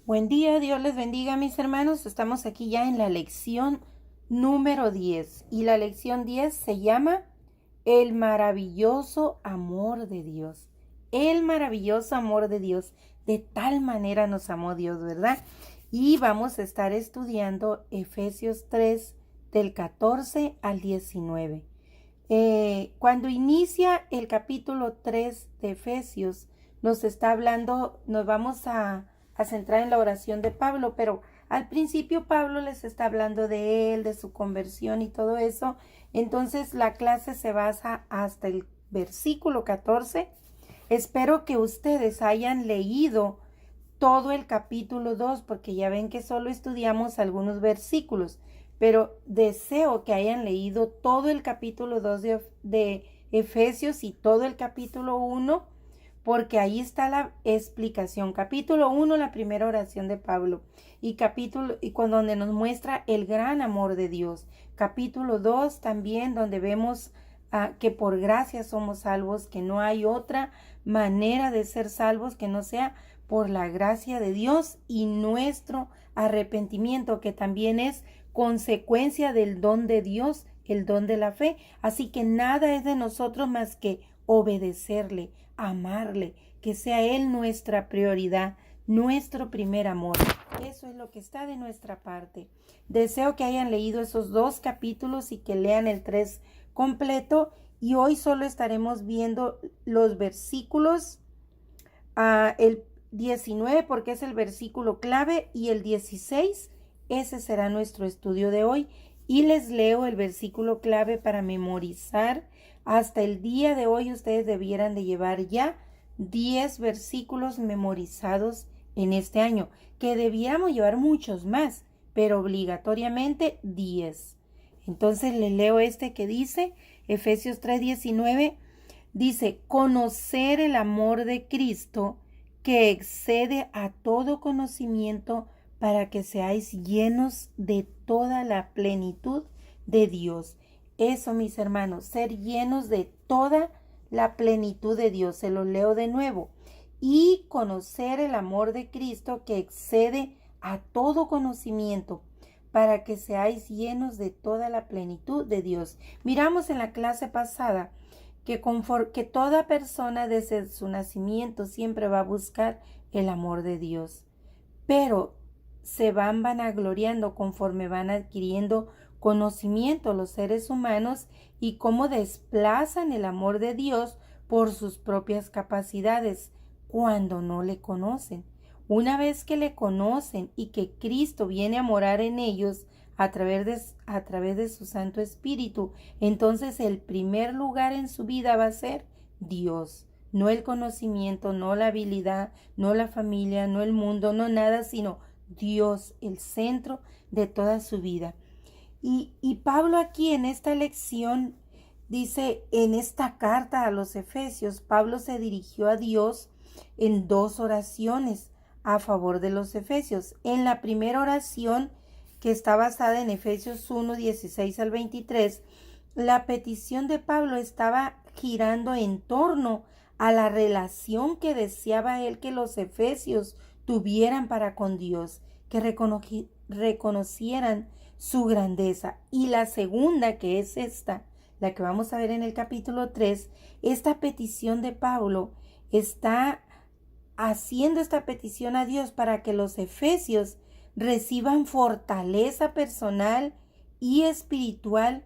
Buen día, Dios les bendiga, mis hermanos. Estamos aquí ya en la lección número 10 y la lección 10 se llama El maravilloso amor de Dios. El maravilloso amor de Dios. De tal manera nos amó Dios, ¿verdad? Y vamos a estar estudiando Efesios 3 del 14 al 19. Cuando inicia el capítulo 3 de Efesios, nos está hablando, nos vamos a centrar en la oración de Pablo, pero al principio Pablo les está hablando de él, de su conversión y todo eso. Entonces la clase se basa hasta el versículo 14. Espero que ustedes hayan leído todo el capítulo 2, porque ya ven que solo estudiamos algunos versículos, pero deseo que hayan leído todo el capítulo 2 de Efesios y todo el capítulo 1, porque ahí está la explicación. Capítulo 1, la primera oración de Pablo, y donde nos muestra el gran amor de Dios. Capítulo 2 también, donde vemos que por gracia somos salvos, que no hay otra manera de ser salvos que no sea por la gracia de Dios y nuestro arrepentimiento, que también es consecuencia del don de Dios, el don de la fe. Así que nada es de nosotros más que obedecerle, amarle, que sea Él nuestra prioridad, nuestro primer amor. Eso es lo que está de nuestra parte. Deseo que hayan leído esos 2 capítulos y que lean el 3 completo, y hoy solo estaremos viendo los versículos, el 19 porque es el versículo clave, y el 16, ese será nuestro estudio de hoy. Y les leo el versículo clave para memorizar. Hasta el día de hoy ustedes debieran de llevar ya 10 versículos memorizados en este año, que debiéramos llevar muchos más, pero obligatoriamente 10. Entonces les leo este que dice, Efesios 3:19, dice: conocer el amor de Cristo que excede a todo conocimiento, para que seáis llenos de toda la plenitud de Dios. Eso, mis hermanos, ser llenos de toda la plenitud de Dios. Se lo leo de nuevo. Y conocer el amor de Cristo que excede a todo conocimiento, para que seáis llenos de toda la plenitud de Dios. Miramos en la clase pasada que toda persona desde su nacimiento siempre va a buscar el amor de Dios, pero se van vanagloriando conforme van adquiriendo conocimiento los seres humanos, y cómo desplazan el amor de Dios por sus propias capacidades cuando no le conocen. Una vez que le conocen y que Cristo viene a morar en ellos a través de su Santo Espíritu, entonces el primer lugar en su vida va a ser Dios. No el conocimiento, no la habilidad, no la familia, no el mundo, no nada, sino Dios, el centro de toda su vida. Y Pablo aquí en esta lección dice, en esta carta a los Efesios, Pablo se dirigió a Dios en 2 oraciones a favor de los Efesios. En la primera oración, que está basada en Efesios 1:16 al 23, la petición de Pablo estaba girando en torno a la relación que deseaba él que los efesios tuvieran para con Dios, que reconocieran su grandeza. Y la segunda, que es esta, la que vamos a ver en el capítulo 3, esta petición de Pablo está haciendo esta petición a Dios para que los efesios reciban fortaleza personal y espiritual,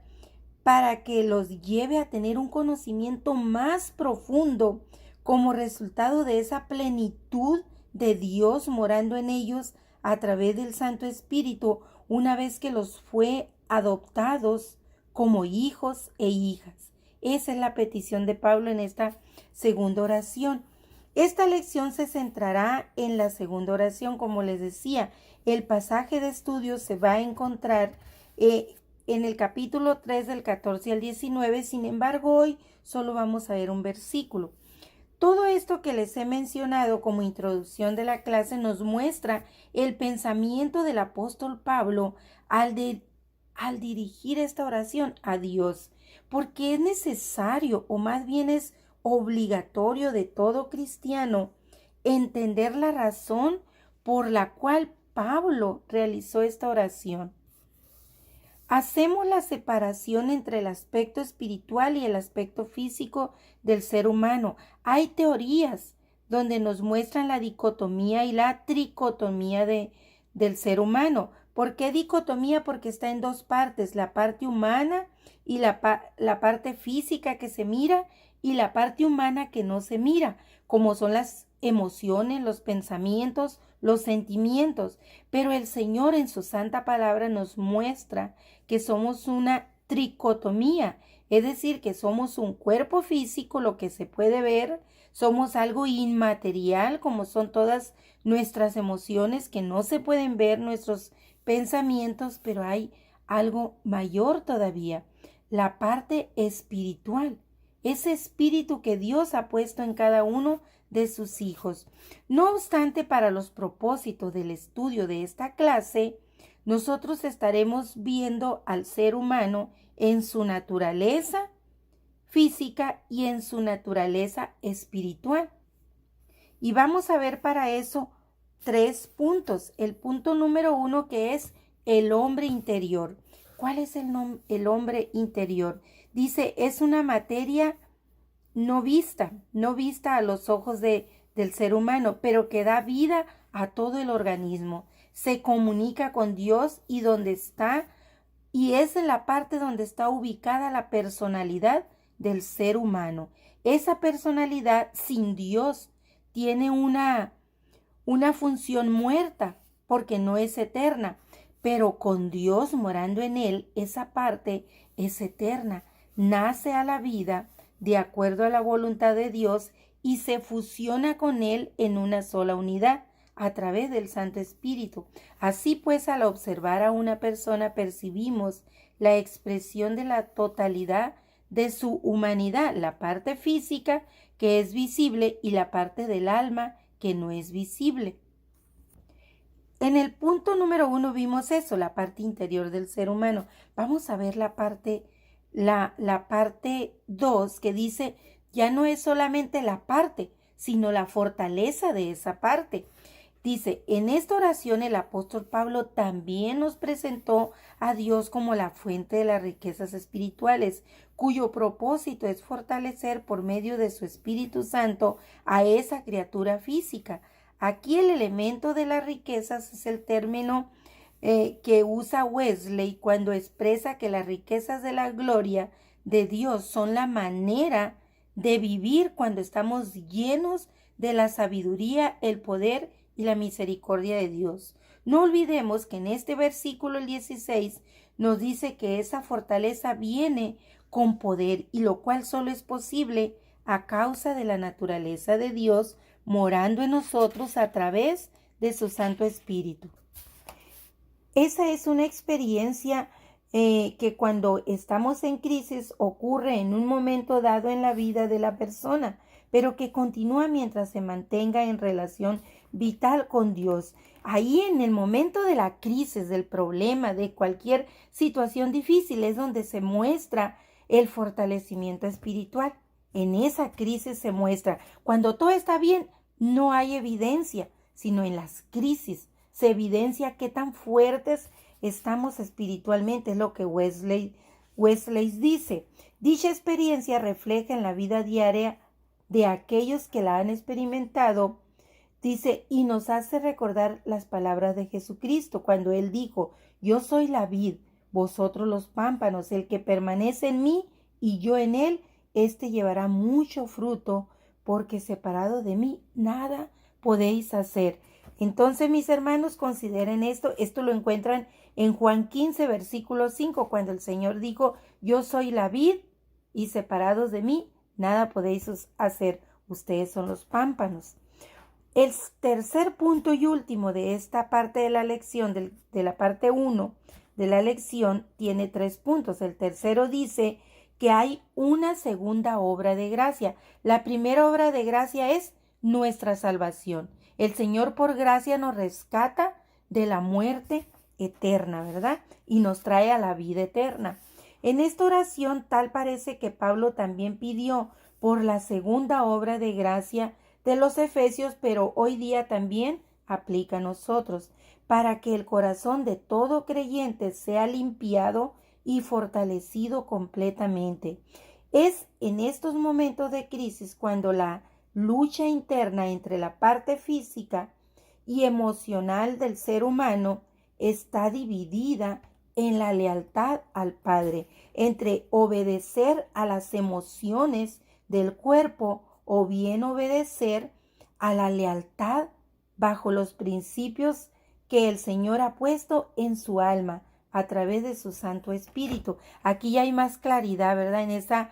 para que los lleve a tener un conocimiento más profundo como resultado de esa plenitud de Dios morando en ellos a través del Santo Espíritu, una vez que los fue adoptados como hijos e hijas. Esa es la petición de Pablo en esta segunda oración. Esta lección se centrará en la segunda oración. Como les decía, el pasaje de estudio se va a encontrar en el capítulo 3 del 14 al 19. Sin embargo, hoy solo vamos a ver un versículo. Todo esto que les he mencionado como introducción de la clase nos muestra el pensamiento del apóstol Pablo al dirigir esta oración a Dios, porque es necesario, o más bien es obligatorio de todo cristiano, entender la razón por la cual Pablo realizó esta oración. Hacemos la separación entre el aspecto espiritual y el aspecto físico del ser humano. Hay teorías donde nos muestran la dicotomía y la tricotomía del ser humano. ¿Por qué dicotomía? Porque está en dos partes, la parte humana y la parte física que se mira y la parte humana que no se mira, como son las emociones, los pensamientos, los sentimientos. Pero el Señor en su santa palabra nos muestra que somos una tricotomía, es decir, que somos un cuerpo físico, lo que se puede ver, somos algo inmaterial, como son todas nuestras emociones que no se pueden ver, nuestros pensamientos, pero hay algo mayor todavía, la parte espiritual, ese espíritu que Dios ha puesto en cada uno de sus hijos. No obstante, para los propósitos del estudio de esta clase, nosotros estaremos viendo al ser humano en su naturaleza física y en su naturaleza espiritual. Y vamos a ver para eso 3 puntos. El punto número 1, que es el hombre interior. ¿Cuál es el hombre interior? Dice, es una materia no vista a los ojos del ser humano, pero que da vida a todo el organismo. Se comunica con Dios y es en la parte donde está ubicada la personalidad del ser humano. Esa personalidad sin Dios tiene una función muerta porque no es eterna, pero con Dios morando en él, esa parte es eterna, nace a la vida de acuerdo a la voluntad de Dios y se fusiona con él en una sola unidad a través del Santo Espíritu. Así pues, al observar a una persona percibimos la expresión de la totalidad de su humanidad, la parte física que es visible y la parte del alma que no es visible. En el punto número 1 vimos eso, la parte interior del ser humano. Vamos a ver la parte 2, que dice, ya no es solamente la parte, sino la fortaleza de esa parte. Dice, en esta oración el apóstol Pablo también nos presentó a Dios como la fuente de las riquezas espirituales, cuyo propósito es fortalecer por medio de su Espíritu Santo a esa criatura física. Aquí el elemento de las riquezas es el término que usa Wesley cuando expresa que las riquezas de la gloria de Dios son la manera de vivir cuando estamos llenos de la sabiduría, el poder y la misericordia de Dios. No olvidemos que en este versículo, el 16, nos dice que esa fortaleza viene con poder, y lo cual solo es posible a causa de la naturaleza de Dios morando en nosotros a través de su Santo Espíritu. Esa es una experiencia que cuando estamos en crisis ocurre en un momento dado en la vida de la persona, pero que continúa mientras se mantenga en relación vital con Dios. Ahí en el momento de la crisis, del problema, de cualquier situación difícil, es donde se muestra el fortalecimiento espiritual. En esa crisis se muestra. Cuando todo está bien, no hay evidencia, sino en las crisis se evidencia qué tan fuertes estamos espiritualmente, es lo que Wesley dice. Dicha experiencia refleja en la vida diaria de aquellos que la han experimentado, dice, y nos hace recordar las palabras de Jesucristo cuando él dijo, yo soy la vid, vosotros los pámpanos, el que permanece en mí y yo en él, éste llevará mucho fruto, porque separado de mí nada podéis hacer. Entonces, mis hermanos, consideren esto lo encuentran en Juan 15, versículo 5, cuando el Señor dijo, yo soy la vid y separados de mí nada podéis hacer, ustedes son los pámpanos. El tercer punto y último de esta parte de la lección, de la parte 1 de la lección, tiene 3 puntos. El tercero dice que hay una segunda obra de gracia. La primera obra de gracia es nuestra salvación. El Señor por gracia nos rescata de la muerte eterna, ¿verdad? Y nos trae a la vida eterna. En esta oración tal parece que Pablo también pidió por la segunda obra de gracia de los Efesios, pero hoy día también aplica a nosotros, para que el corazón de todo creyente sea limpiado y fortalecido completamente. Es en estos momentos de crisis cuando la lucha interna entre la parte física y emocional del ser humano está dividida en la lealtad al Padre, entre obedecer a las emociones del cuerpo o bien obedecer a la lealtad bajo los principios que el Señor ha puesto en su alma a través de su Santo Espíritu. Aquí ya hay más claridad, ¿verdad? En esa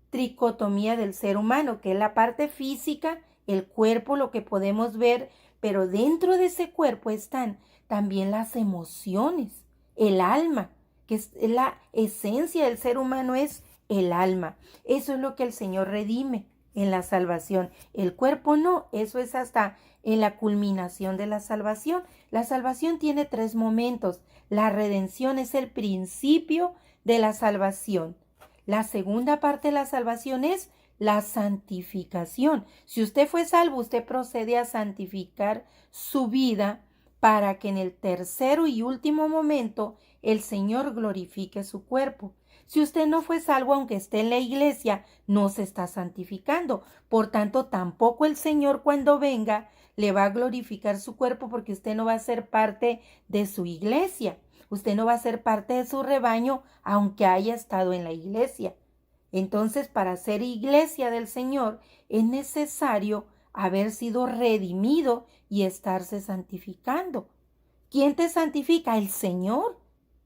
tricotomía del ser humano, que es la parte física, el cuerpo, lo que podemos ver, pero dentro de ese cuerpo están también las emociones, el alma, que es la esencia del ser humano, es el alma. Eso es lo que el Señor redime en la salvación. El cuerpo no, eso es hasta en la culminación de la salvación. La salvación tiene 3 momentos. La redención es el principio de la salvación. La segunda parte de la salvación es la santificación. Si usted fue salvo, usted procede a santificar su vida para que en el tercero y último momento el Señor glorifique su cuerpo. Si usted no fue salvo, aunque esté en la iglesia, no se está santificando. Por tanto, tampoco el Señor cuando venga le va a glorificar su cuerpo, porque usted no va a ser parte de su iglesia. Usted no va a ser parte de su rebaño, aunque haya estado en la iglesia. Entonces, para ser iglesia del Señor, es necesario haber sido redimido y estarse santificando. ¿Quién te santifica? El Señor.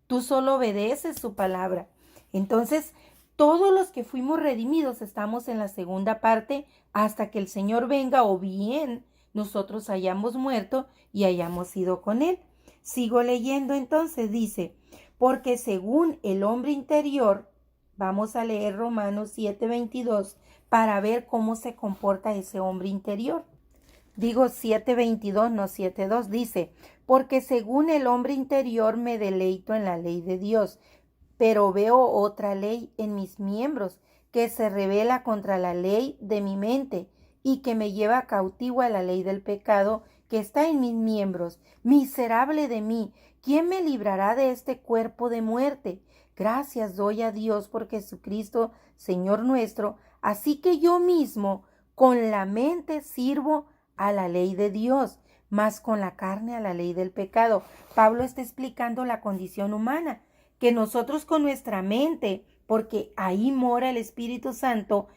Tú solo obedeces su palabra. Entonces, todos los que fuimos redimidos estamos en la segunda parte hasta que el Señor venga, o bien nosotros hayamos muerto y hayamos ido con Él. Sigo leyendo entonces, dice, porque según el hombre interior, vamos a leer Romanos 7:22 para ver cómo se comporta ese hombre interior. Digo 7:22, no 7:2, dice, porque según el hombre interior me deleito en la ley de Dios, pero veo otra ley en mis miembros que se rebela contra la ley de mi mente y que me lleva cautivo a la ley del pecado que está en mis miembros. Miserable de mí, ¿quién me librará de este cuerpo de muerte? Gracias doy a Dios por Jesucristo, Señor nuestro. Así que yo mismo con la mente sirvo a la ley de Dios, mas con la carne a la ley del pecado. Pablo está explicando la condición humana, que nosotros con nuestra mente, porque ahí mora el Espíritu Santo,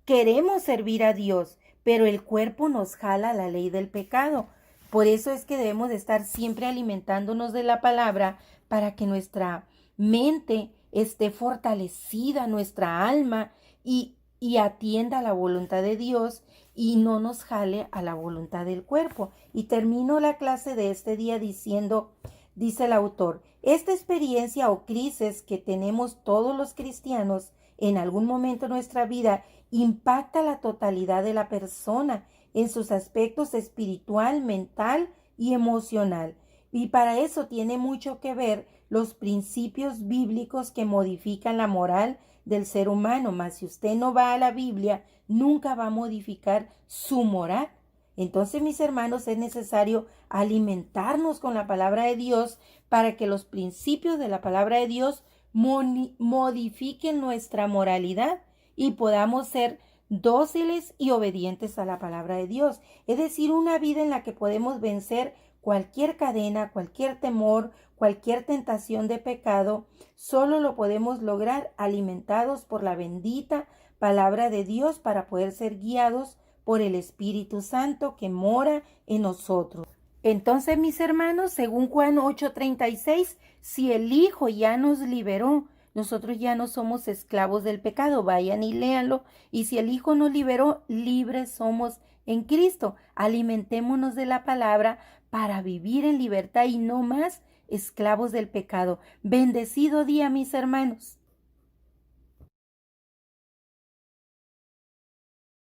queremos servir a Dios, pero el cuerpo nos jala a la ley del pecado. Por eso es que debemos de estar siempre alimentándonos de la palabra para que nuestra mente esté fortalecida, nuestra alma, y atienda a la voluntad de Dios y no nos jale a la voluntad del cuerpo. Y termino la clase de este día diciendo, dice el autor, esta experiencia o crisis que tenemos todos los cristianos en algún momento de nuestra vida impacta la totalidad de la persona en sus aspectos espiritual, mental y emocional. Y para eso tiene mucho que ver los principios bíblicos que modifican la moral del ser humano. Mas si usted no va a la Biblia, nunca va a modificar su moral. Entonces, mis hermanos, es necesario alimentarnos con la palabra de Dios para que los principios de la palabra de Dios modifiquen nuestra moralidad y podamos ser dóciles y obedientes a la palabra de Dios. Es decir, una vida en la que podemos vencer cualquier cadena, cualquier temor, cualquier tentación de pecado. Solo lo podemos lograr alimentados por la bendita palabra de Dios para poder ser guiados por el Espíritu Santo que mora en nosotros. Entonces, mis hermanos, según Juan 8:36, si el Hijo ya nos liberó, nosotros ya no somos esclavos del pecado. Vayan y léanlo. Y si el Hijo nos liberó, libres somos en Cristo. Alimentémonos de la palabra para vivir en libertad y no más esclavos del pecado. Bendecido día, mis hermanos.